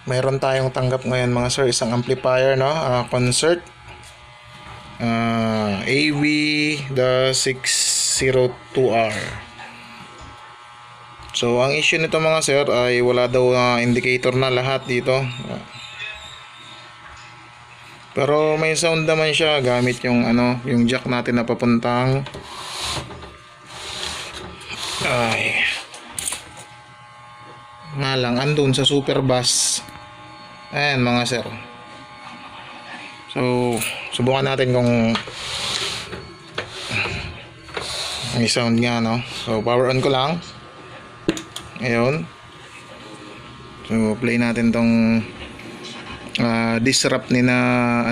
Mayroon tayong tanggap ngayon mga sir, isang amplifier, no? Concert AV the 602R. So ang issue nito mga sir ay wala daw indicator na lahat dito. Pero may sound naman siya gamit yung yung jack natin na papuntang nga lang andun sa super bass. Ayan mga sir. So subukan natin kung may sound nga, no? So power on ko lang. Ayun. So play natin tong disrupt ni na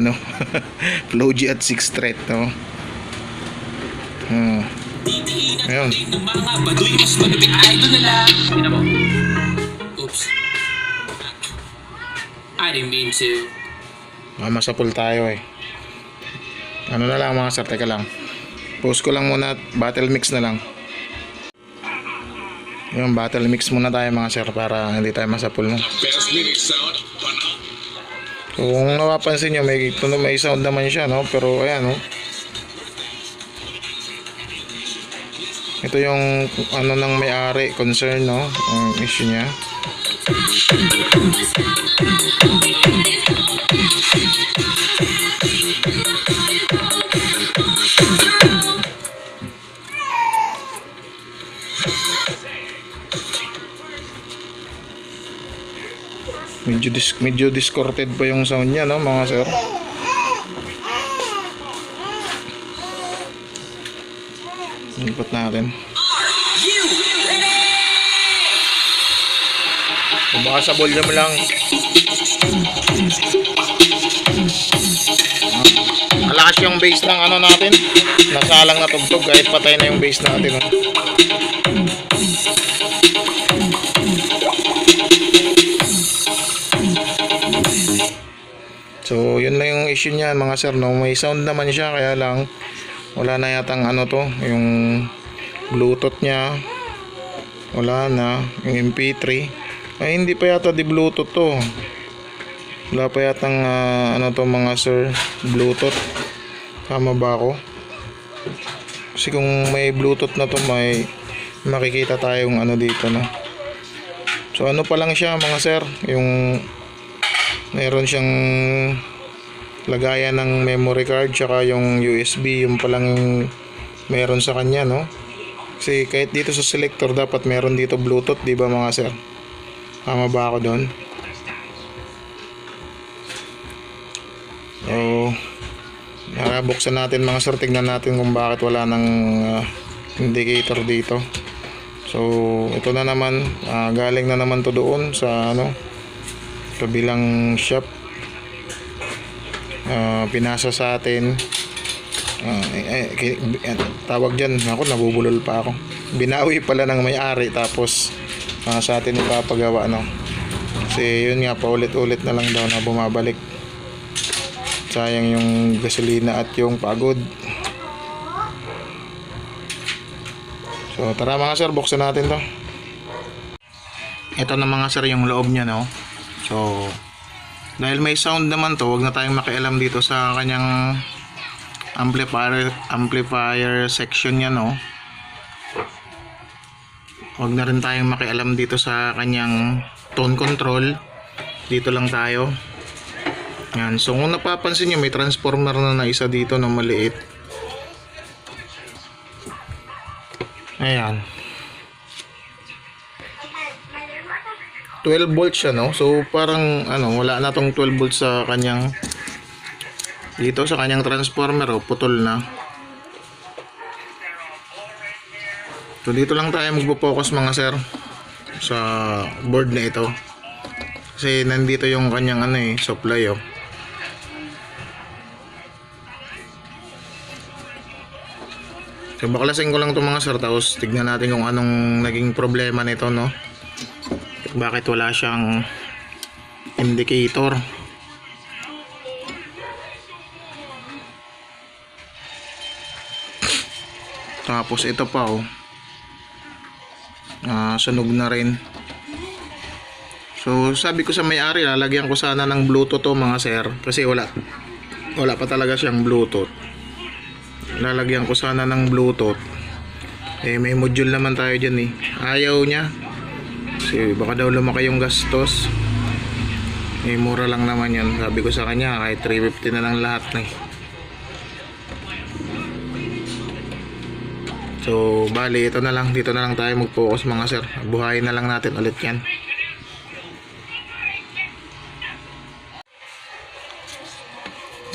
Flow G at 6 thread, no? Ayun. Oops. I didn't mean to. Masapul tayo eh. Ano na lang mga sir, teka lang. Post ko lang muna, battle mix na lang. Yung battle mix muna tayo mga sir para hindi tayo masapul, no? So, kung napapansin nyo, may sound naman siya, no? Pero ayan, no? Ito yung ng may-ari, concern, no? Ang issue niya. Medyo distorted pa yung sound niya, no mga sir. Ikot natin. Baka sa volume lang. Malakas yung bass ng natin. Nasalang na tugtog kahit patay na yung bass natin, no? So yun lang yung issue niya mga sir, no? May sound naman siya kaya lang wala na yatang yung Bluetooth niya. Wala na. Yung MP3 ay hindi pa yata di Bluetooth to. Wala pa yatang to mga sir, Bluetooth. Tama ba ako? Kasi kung may Bluetooth na to, may makikita tayong dito, no? So pa lang siya mga sir, yung meron siyang lagayan ng memory card tsaka yung USB, yung pa lang yung meron sa kanya, no? Kasi kahit dito sa selector dapat meron dito Bluetooth, di ba mga sir? Tama ba ako doon? So buksan natin mga sir, tignan natin kung bakit wala ng indicator dito. So ito na naman, galing na naman to doon sa kabilang shop. Pinasa sa atin, tawag dyan, ako nabubulol pa ako, binawi pala ng may-ari tapos sa atin ipapagawa, no? Kasi yun nga, paulit-ulit na lang daw na bumabalik, sayang yung gasolina at yung pagod. So tara mga sir, buksan natin to. Ito na mga sir yung loob nya, no? So dahil may sound naman to, wag na tayong makialam dito sa kanyang amplifier section nya, no? Wag na rin tayong makialam dito sa kanyang tone control. Dito lang tayo. Yan. So kung napapansin nyo, may transformer na isa dito na maliit. Ayan. 12 volts siya, no? So parang wala na tong 12 volts sa kanyang dito sa kanyang transformer, putol na. So dito lang tayo magpo-focus mga sir sa board na ito. Kasi nandito yung kanyang supply, So baklasin ko lang 'to mga sir, tapos tignan natin kung anong naging problema nito, no? Bakit wala siyang indicator. Tapos ito pa, oh. Sunog na rin. So sabi ko sa may-ari, lalagyan ko sana ng Bluetooth to mga sir, kasi wala pa talaga siyang Bluetooth. Lalagyan ko sana ng Bluetooth. May module naman tayo dyan eh. Ayaw niya. Kasi baka daw lumaki yung gastos. Mura lang naman yan. Sabi ko sa kanya, kahit 350 na lang lahat na eh. So bali, ito na lang. Dito na lang tayo mag-focus mga sir. Buhayin na lang natin ulit yan.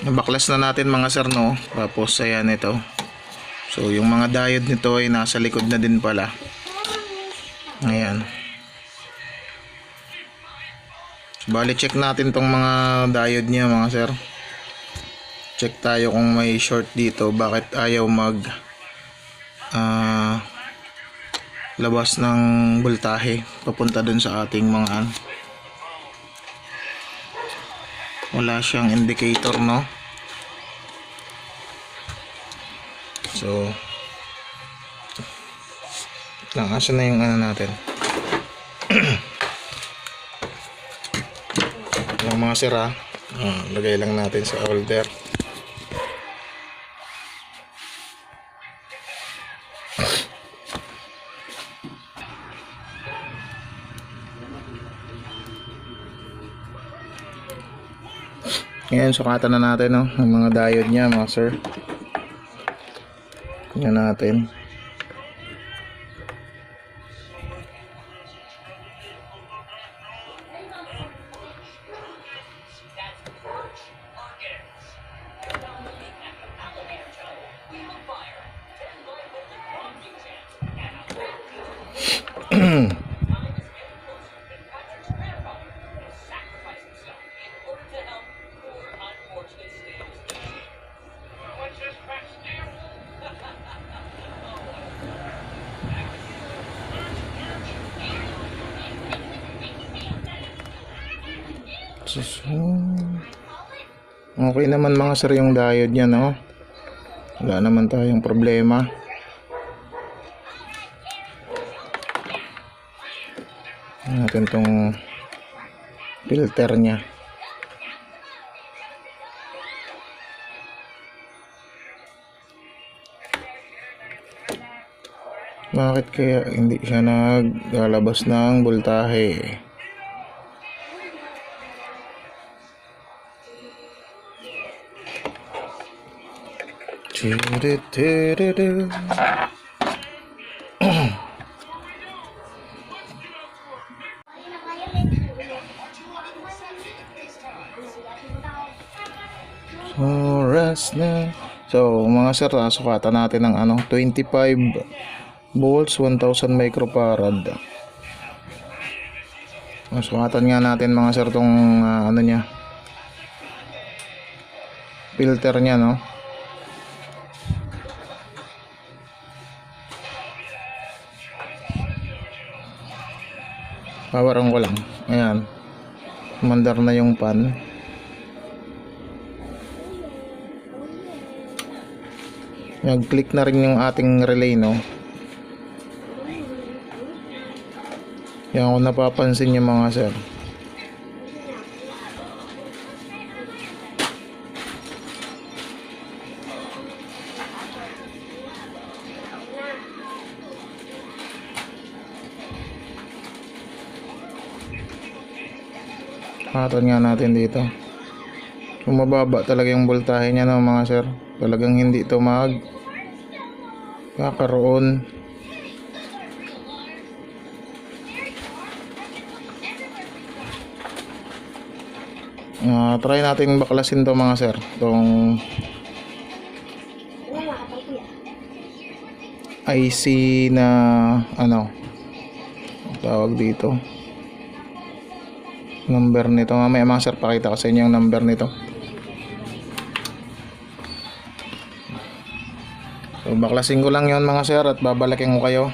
Baklas na natin mga sir, no? Tapos ayan ito. So yung mga diode nito ay nasa likod na din pala. Ayan. So, bali check natin tong mga diode niya mga sir. Check tayo kung may short dito. Bakit ayaw mag labas ng voltahe papunta dun sa ating mga wala siyang indicator, no? So lang, asa na yung natin yung mga sira, lagay lang natin sa holder. Ngayon sukatan na natin, no, ang mga diode niya mga sir. Tingnan natin. Okay naman mga sir yung diode niya, no? Wala naman tayong problema. Natin tong filter niya. Bakit kaya hindi siya naglalabas ng voltahe? Oras na. So mga sir, sukatan natin ng 25 volts 1000 microfarad. Sukatan nga natin mga sir tong niya, filter niya, no? Poweran ko lang. Ayan. Mandar na yung pan. Nag-click na rin yung ating relay, no? Yan kung napapansin nyo mga sir. Hatan nga natin dito. So, mababa talaga yung voltahe niya, no, mga sir. Talagang hindi ito kakaroon. Try natin baklasin to mga sir. Itong IC na tawag dito, number nito. Mamaya mga sir, pakita ko sa inyo yung number nito. So baklasin ko lang yon mga sir at babalikin ko kayo.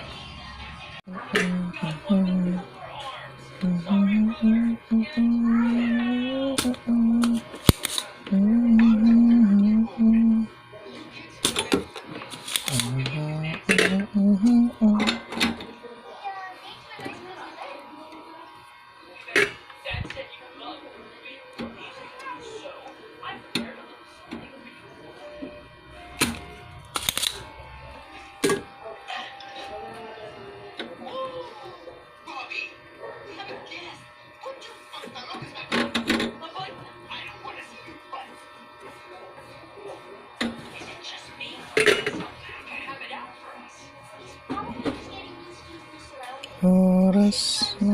Oras na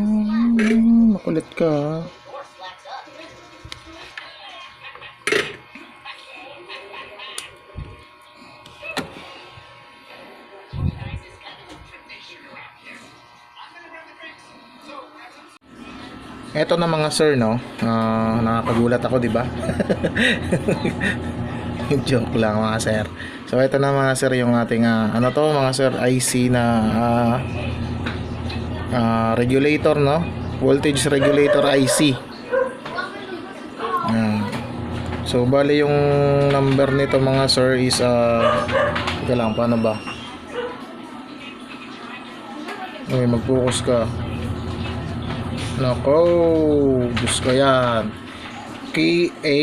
makulit ka. Eto na mga sir, no? Nakakagulat ako, di ba? Joke lang mga sir. So eto na mga sir yung ating ano to mga sir, IC na regulator, no? Voltage regulator IC. So bali yung number nito mga sir is teka lang, paano ba? Okay, mag-focus ka. Nako, Diyos ko yan. KA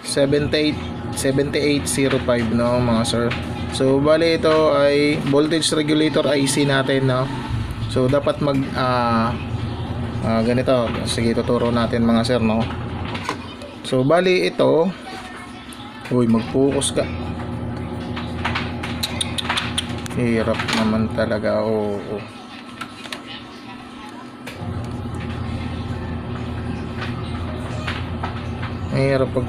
7805, no mga sir. So bali ito ay voltage regulator IC natin, no. So dapat mag ganito. Sige, tuturo natin mga sir, no. So bali ito, uy, mag-focus ka. Hirap naman talaga. Oo. Mahirap pag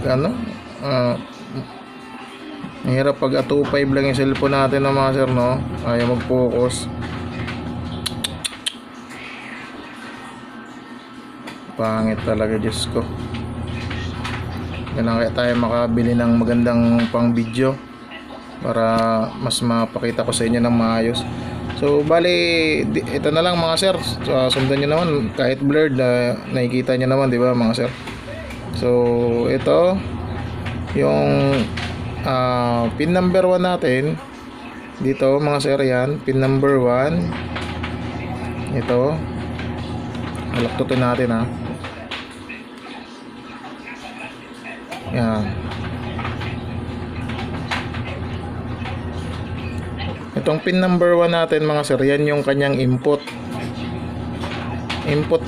mahirap pag 2.5 lang yung cellphone natin na mga sir, no. Ayaw mag-focus. Pangit talaga, Diyos ko. Kailangan kaya tayo makabili ng magandang pang video para mas mapakita ko sa inyo ng maayos. So bali ito na lang mga sir. Sundan nyo naman kahit blurred, nakikita nyo naman, di ba mga sir. So ito yung pin number 1 natin dito mga sir. Yan, pin number 1. Ito balaktutin natin, ha. Yan. Itong pin number 1 natin mga sir, yan yung kanyang input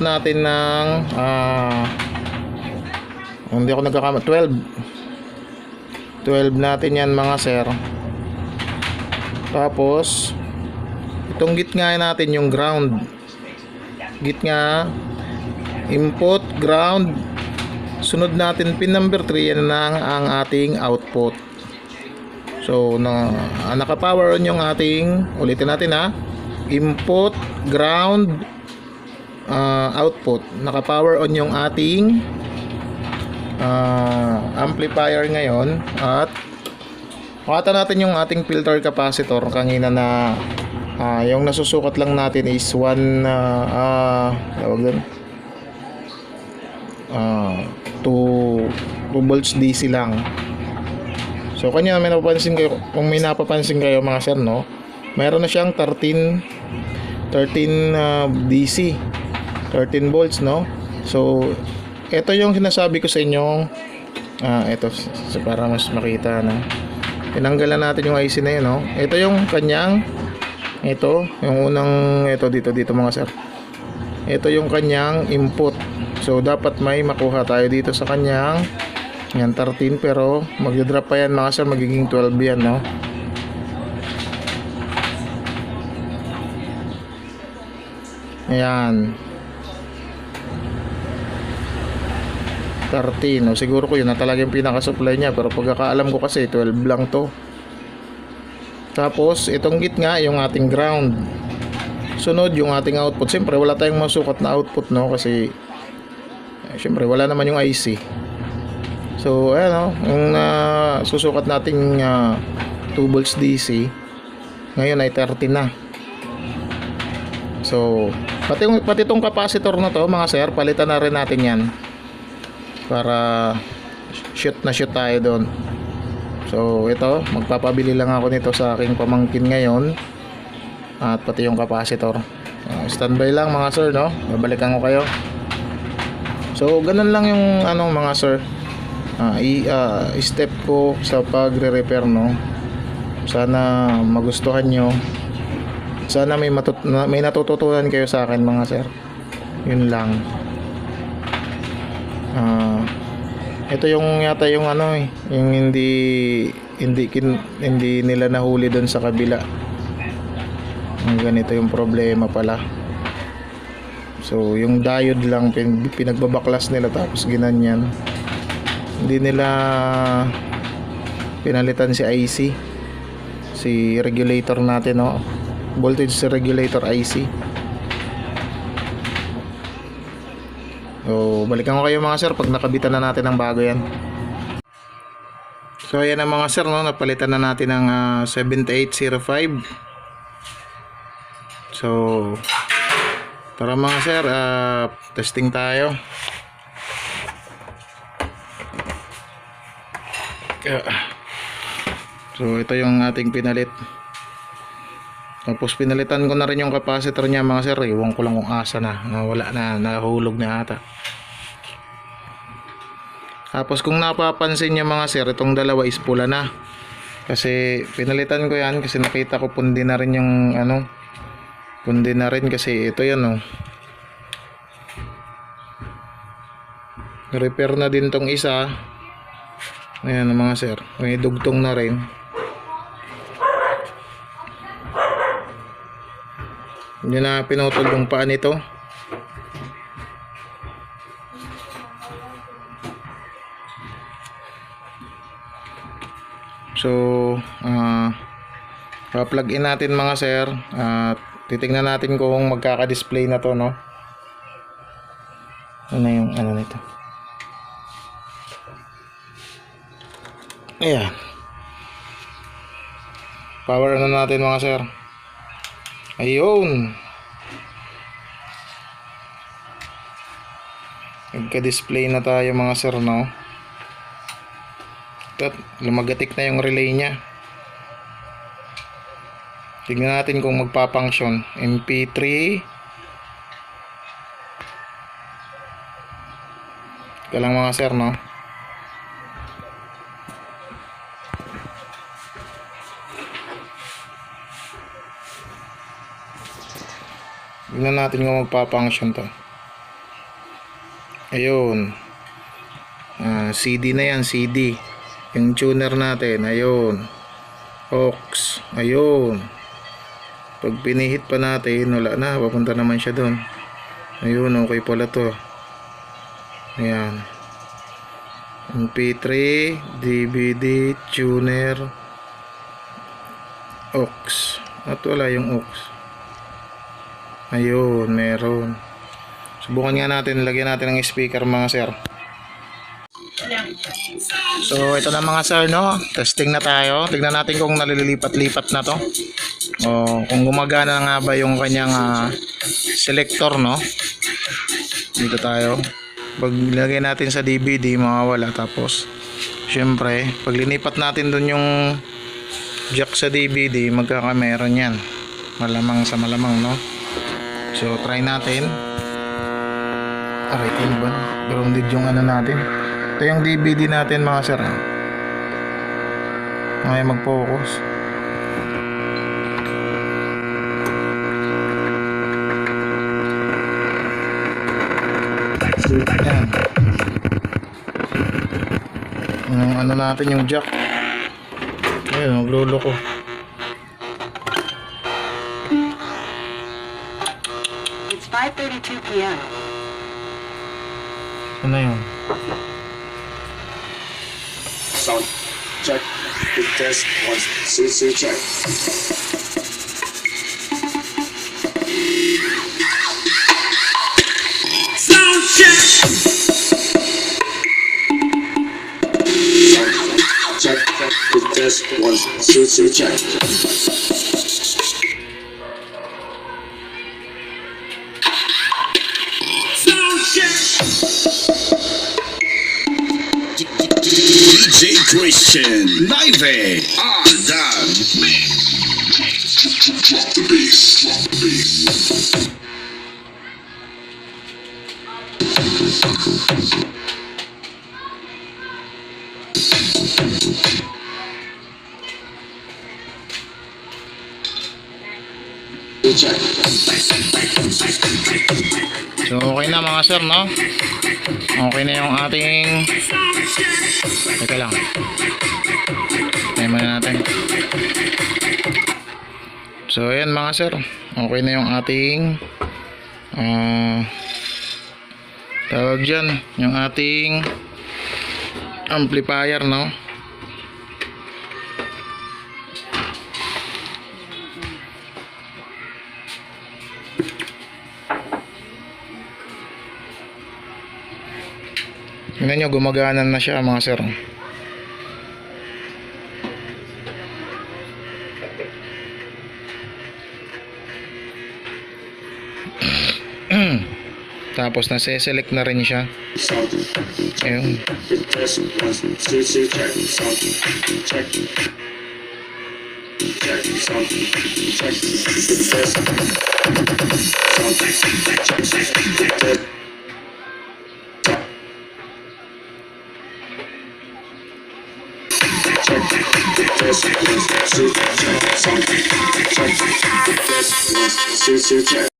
natin ng hindi ako nagkakamali, 12 natin yan mga sir. Tapos itong gitna natin yung ground, gitna, input, ground. Sunod natin pin number 3, yan na ang ating output. So naka-power on yung ating, ulitin natin, ha, input, ground, output. Naka-power on yung ating amplifier ngayon. At pakita natin yung ating filter capacitor kanina na yung nasusukat lang natin is 1 tawag doon 2 volts DC lang. So kanya may napapansin kayo, kung may napapansin kayo mga sir, no, mayroon na siyang 13 DC, 13 volts, no. So ito yung sinasabi ko sa inyo, ito so para mas makita na tinanggalan natin yung IC na yun, no. Ito yung kanyang, ito yung unang, ito dito mga sir, ito yung kanyang input. So dapat may makuha tayo dito sa kanyang yan 13, pero magdodrop pa yan mga sir, magiging 12 yan, no. Ayan 13, no? Siguro ko yun na talaga yung pinaka-supply niya, pero pagkakaalam ko kasi 12 lang to. Tapos itong gitna yung ating ground, sunod yung ating output. Siyempre wala tayong masukat na output, no, kasi siyempre wala naman yung IC. So ayan, no, yung susukat nating 2 volts DC. Ngayon ay 30 na. So, pati tong capacitor na to mga sir, palitan na rin natin yan. Para shoot na shoot tayo doon. So, ito, magpapabili lang ako nito sa aking pamangkin ngayon. At pati yung capacitor. Standby lang mga sir, no? Babalikan ko kayo. So, ganun lang yung mga sir. Step ko sa pagre-repair, no? Sana magustuhan nyo. Sana may natututunan kayo sa akin mga sir. Yun lang. Ito yung yata yung yung hindi nila nahuli doon sa kabila. Ganito yung problema pala. So yung diode lang pinagbabaklas nila tapos ginanyan. Hindi nila pinalitan si IC, si regulator natin, no? Voltage regulator IC. So balikan ko kayo mga sir pag nakabitan na natin ng bago yan. So ayan na mga sir, no? Napalitan na natin ng 7805. So tara mga sir, testing tayo. So ito yung ating pinalit. Tapos pinalitan ko na rin yung capacitor niya mga sir. Iwan ko lang kung asa na, wala na, nahulog na ata. Tapos kung napapansin niyo mga sir, itong dalawa is pula na. Kasi pinalitan ko yan kasi nakita ko pundi na rin yung pundi na rin kasi ito yan, oh. Repair na din tong isa. Ayan mga sir, may dugtong na rin. Hindi na pinutol yung paa nito. So pa-plug in natin mga sir at titingnan natin kung magkaka-display na to, no? Ano yung nito? Ayan. Power natin mga sir. Ayun. Nagka-display na tayo mga sir, no? At lumagatik na yung relay niya. Tingnan natin kung magpa-function. MP3. Ika lang mga sir, no? Tingnan natin kung magpa-function to. Ayun. CD na yan, CD. Yung tuner natin, ayun. Aux, ayun. Pag pinihit pa natin, wala na, papunta naman siya doon. Ayun, okay pala to. Ayan. MP3, DVD, tuner, aux. At wala yung aux. Ayun, meron. Subukan nga natin, lagyan natin ng speaker mga sir. So ito na mga sir, no? Testing na tayo. Tignan natin kung nalilipat-lipat na to. O kung gumagana nga ba yung kanyang selector, no? Dito tayo. Pag nilagay natin sa DVD, mawawala. Tapos syempre, pag linipat natin dun yung jack sa DVD, magkakameron yan. Malamang sa malamang, no? So try natin. Aray, ano ba? Grounded yung natin. Ito yung DVD natin mga sir. Ngayon mag-focus. Yan. Yung natin yung jack. Ayun, magluloko. It's 5:32 p.m. Ano yun? Sound check. Big test. 1, 2, 3, check. Sound check. Sound check. Big test. test, 1, 2, 2, check. DJ Christian live Ardan Drop the bass, drop the bass. Check. So okay na mga sir, no? Okay na yung ating... Teka lang. Tayo muna natin. So ayan mga sir, okay na yung ating tawag dyan, yung ating amplifier, no? Tingnan nyo, gumagana na siya mga sir. Tapos nase-select na rin siya. Sound. Ayun. Test, 1, 2, 2, check. Sound. Check. Check. Sound. Check. Test. Sound. Check. Test. Check. Test, 1, 2, check. Sound. Check. Test, 1, 2, check.